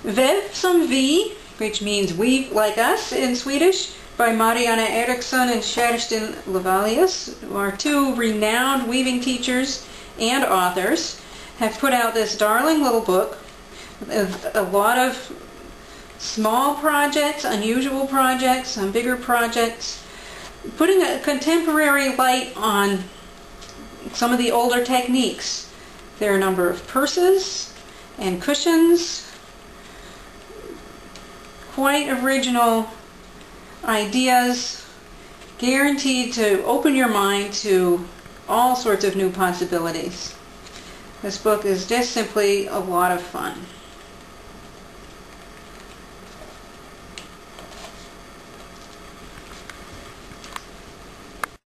Väv Som Vi, which means weave like us in Swedish, by Mariana Eriksson and Kerstin Lovallius, who are two renowned weaving teachers and authors, have put out this darling little book with a lot of small projects, unusual projects, some bigger projects, putting a contemporary light on some of the older techniques. There are a number of purses and cushions, quite original ideas, guaranteed to open your mind to all sorts of new possibilities. This book is just simply a lot of fun.